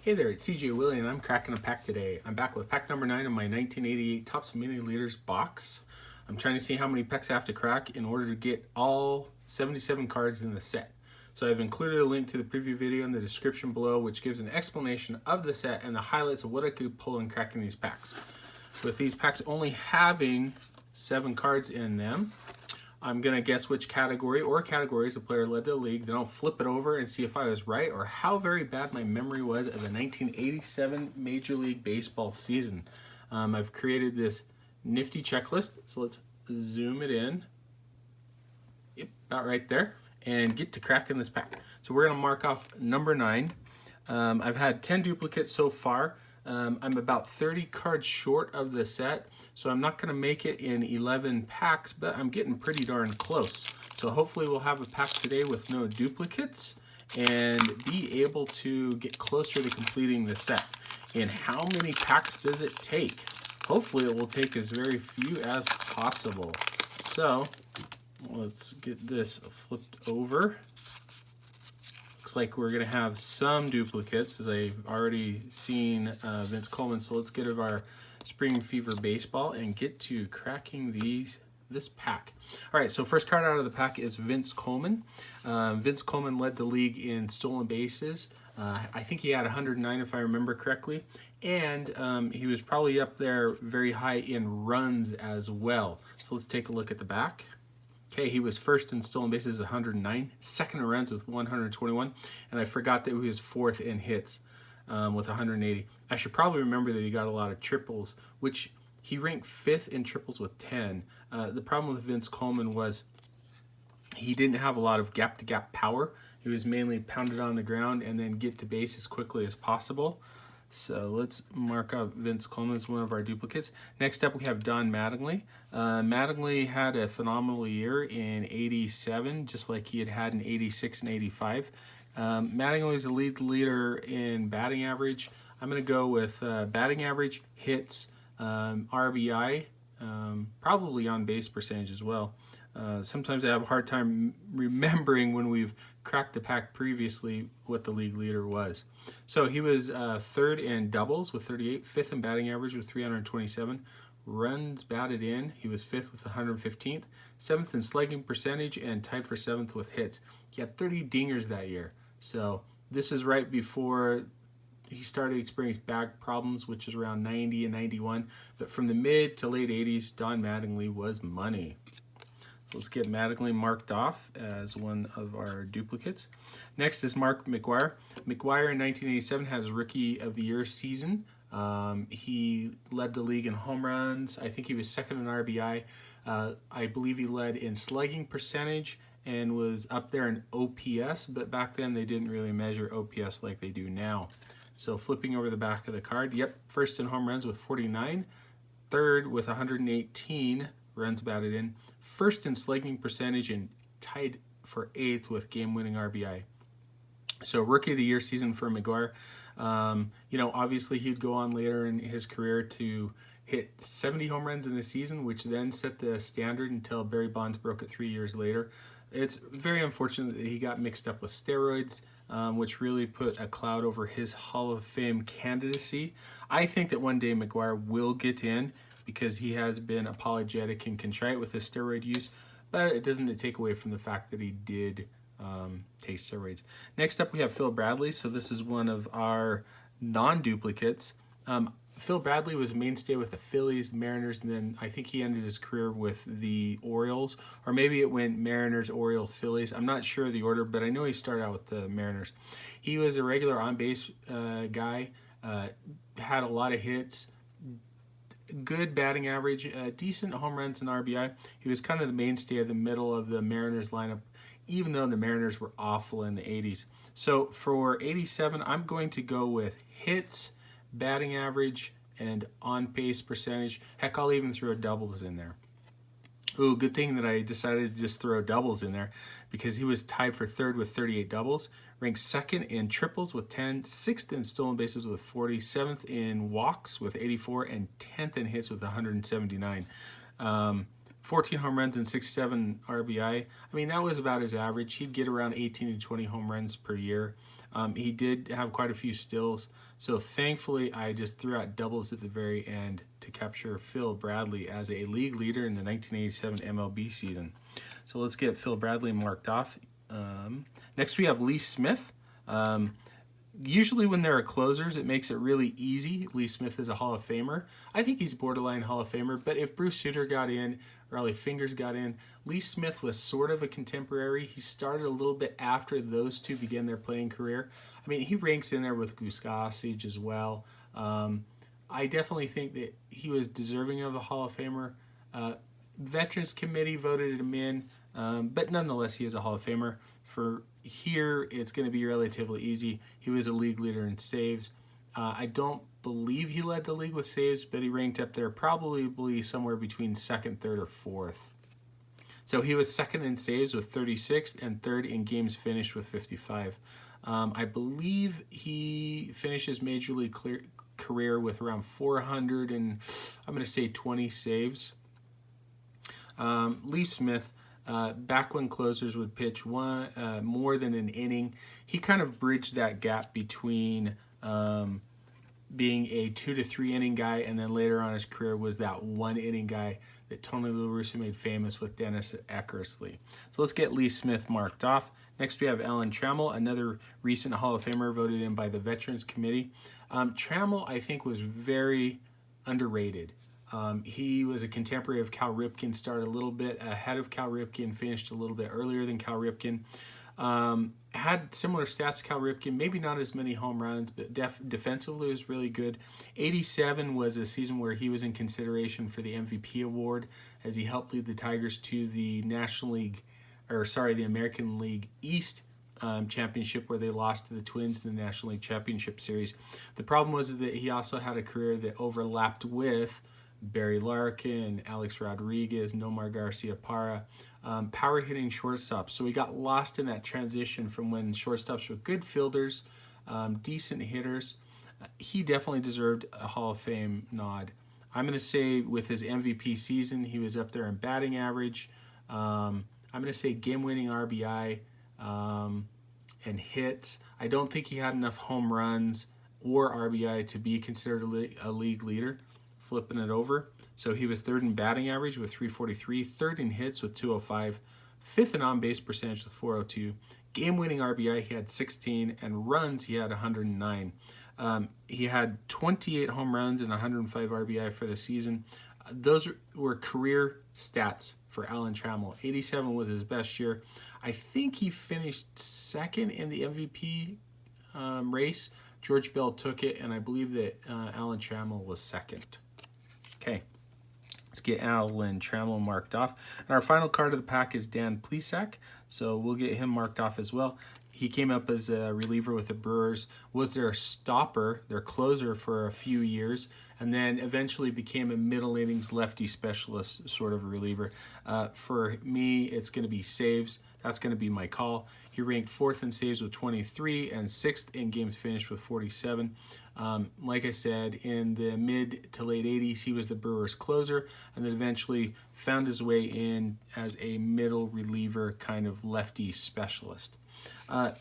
Hey there, it's CJ Willie and I'm cracking a pack today. I'm back with pack number 9 of my 1988 Topps Mini Leaders box. I'm trying to see how many packs I have to crack in order to get all 77 cards in the set. So I've included a link to the preview video in the description below, which gives an explanation of the set and the highlights of what I could pull in cracking these packs. With these packs only having 7 cards in them, I'm going to guess which category or categories the player led the league. Then I'll flip it over and see if I was right or how very bad my memory was of the 1987 Major League Baseball season. I've created this nifty checklist, so let's zoom it in. Yep, about right there. And get to cracking this pack. So we're going to mark off number 9. I've had 10 duplicates so far. I'm about 30 cards short of the set, so I'm not going to make it in 11 packs, but I'm getting pretty darn close. So hopefully we'll have a pack today with no duplicates and be able to get closer to completing the set. And how many packs does it take? Hopefully it will take as very few as possible. So let's get this flipped over. Looks like we're going to have some duplicates, as I've already seen Vince Coleman. So let's get of our Spring Fever Baseball and get to cracking this pack. All right, so first card out of the pack is Vince Coleman. Vince Coleman led the league in stolen bases. I think he had 109 if I remember correctly. And he was probably up there very high in runs as well. So let's take a look at the back. Okay, he was first in stolen bases, 109, second in runs with 121, and I forgot that he was fourth in hits with 180. I should probably remember that he got a lot of triples, which he ranked fifth in triples with 10. The problem with Vince Coleman was he didn't have a lot of gap-to-gap power. He was mainly pounded on the ground and then get to base as quickly as possible. So let's mark up Vince Coleman as one of our duplicates. Next up, we have Don Mattingly. Mattingly had a phenomenal year in 87, just like he had in 86 and 85. Mattingly is the lead leader in batting average. I'm going to go with batting average, hits, RBI, probably on base percentage as well. Sometimes I have a hard time remembering when we've cracked the pack previously what the league leader was. So he was third in doubles with 38, fifth in batting average with 327, runs batted in, he was fifth with 115th, seventh in slugging percentage, and tied for seventh with hits. He had 30 dingers that year. So this is right before he started experiencing back problems, which is around 90 and 91. But from the mid to late 80s, Don Mattingly was money. Let's get Mattingly marked off as one of our duplicates. Next is Mark McGwire. McGwire in 1987 has Rookie of the Year season. He led the league in home runs. I think he was second in RBI. I believe he led in slugging percentage and was up there in OPS, but back then they didn't really measure OPS like they do now. So flipping over the back of the card, yep, first in home runs with 49, third with 118 runs batted in, first in slugging percentage, and tied for 8th with game-winning RBI. So Rookie of the Year season for McGwire. Obviously he'd go on later in his career to hit 70 home runs in a season, which then set the standard until Barry Bonds broke it 3 years later. It's very unfortunate that he got mixed up with steroids, which really put a cloud over his Hall of Fame candidacy. I think that one day McGwire will get in, because he has been apologetic and contrite with his steroid use, but it doesn't take away from the fact that he did take steroids. Next up, we have Phil Bradley. So this is one of our non-duplicates. Phil Bradley was a mainstay with the Phillies, the Mariners, and then I think he ended his career with the Orioles, or maybe it went Mariners, Orioles, Phillies. I'm not sure of the order, but I know he started out with the Mariners. He was a regular on-base guy, had a lot of hits, good batting average, decent home runs and RBI. He was kind of the mainstay of the middle of the Mariners lineup, even though the Mariners were awful in the 80s. So for 87, I'm going to go with hits, batting average, and on-base percentage. Heck, I'll even throw doubles in there. Ooh, good thing that I decided to just throw doubles in there, because he was tied for third with 38 doubles, ranked second in triples with 10, sixth in stolen bases with 40, seventh in walks with 84, and 10th in hits with 179. 14 home runs and 67 RBI. I mean, that was about his average. He'd get around 18 to 20 home runs per year. He did have quite a few stills, so thankfully I just threw out doubles at the very end to capture Phil Bradley as a league leader in the 1987 MLB season. So let's get Phil Bradley marked off. Next we have Lee Smith. Usually when there are closers, it makes it really easy. Lee Smith is a Hall of Famer. I think he's borderline Hall of Famer, but if Bruce Sutter got in, Raleigh Fingers got in, Lee Smith was sort of a contemporary. He started a little bit after those two began their playing career. I mean, he ranks in there with Goose Gossage as well. I definitely think that he was deserving of a Hall of Famer. Veterans Committee voted him in, but nonetheless, he is a Hall of Famer. For here, it's going to be relatively easy. He was a league leader in saves. I don't believe he led the league with saves, but he ranked up there probably somewhere between second, third, or fourth. So he was second in saves with 36 and third in games finished with 55. I believe he finishes major league career with around 400 and I'm going to say 20 saves. Lee Smith, back when closers would pitch more than an inning, he kind of bridged that gap between being a 2 to 3 inning guy, and then later on in his career was that 1 inning guy that Tony La Russa made famous with Dennis Eckersley. So let's get Lee Smith marked off. Next we have Alan Trammell, another recent Hall of Famer voted in by the Veterans Committee. Trammell, I think, was very underrated. He was a contemporary of Cal Ripken, started a little bit ahead of Cal Ripken, finished a little bit earlier than Cal Ripken. Had similar stats to Cal Ripken, maybe not as many home runs, but defensively was really good. 87 was a season where he was in consideration for the MVP award as he helped lead the Tigers to the the American League East championship, where they lost to the Twins in the National League Championship Series. The problem was that he also had a career that overlapped with Barry Larkin, Alex Rodriguez, Nomar Garciaparra, power hitting shortstops. So we got lost in that transition from when shortstops were good fielders, decent hitters. He definitely deserved a Hall of Fame nod. I'm going to say with his MVP season, he was up there in batting average. I'm going to say game-winning RBI and hits. I don't think he had enough home runs or RBI to be considered a league leader. Flipping it over. So he was third in batting average with 343, third in hits with 205, fifth in on-base percentage with 402. Game-winning RBI, he had 16, and runs, he had 109. He had 28 home runs and 105 RBI for the season. Those were career stats for Alan Trammell. 87 was his best year. I think he finished second in the MVP race. George Bell took it, and I believe that Alan Trammell was second. Okay, let's get Alan Trammell marked off. And our final card of the pack is Dan Plesac, so we'll get him marked off as well. He came up as a reliever with the Brewers, was their stopper, their closer for a few years, and then eventually became a middle innings lefty specialist sort of reliever. For me, it's going to be saves. That's going to be my call. He ranked 4th in saves with 23 and 6th in games finished with 47. Like I said, in the mid to late 80s, he was the Brewers closer and then eventually found his way in as a middle reliever kind of lefty specialist.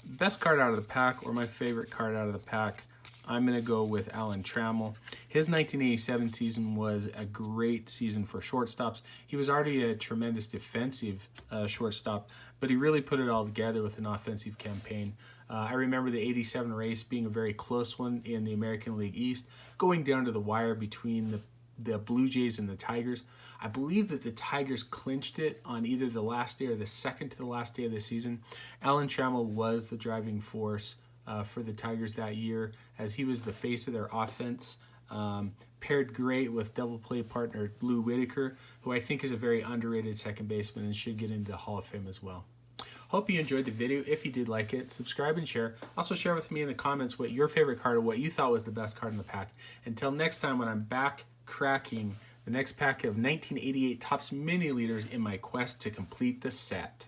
Best card out of the pack, or my favorite card out of the pack, I'm going to go with Alan Trammell. His 1987 season was a great season for shortstops. He was already a tremendous defensive shortstop, but he really put it all together with an offensive campaign. I remember the 87 race being a very close one in the American League East, going down to the wire between the Blue Jays and the Tigers. I believe that the Tigers clinched it on either the last day or the second to the last day of the season. Alan Trammell was the driving force for the Tigers that year, as he was the face of their offense. Paired great with double play partner Lou Whitaker, who I think is a very underrated second baseman and should get into the Hall of Fame as well. Hope you enjoyed the video. If you did like it, subscribe and share. Also share with me in the comments what your favorite card or what you thought was the best card in the pack. Until next time, when I'm back cracking the next pack of 1988 Topps Mini Leaders in my quest to complete the set.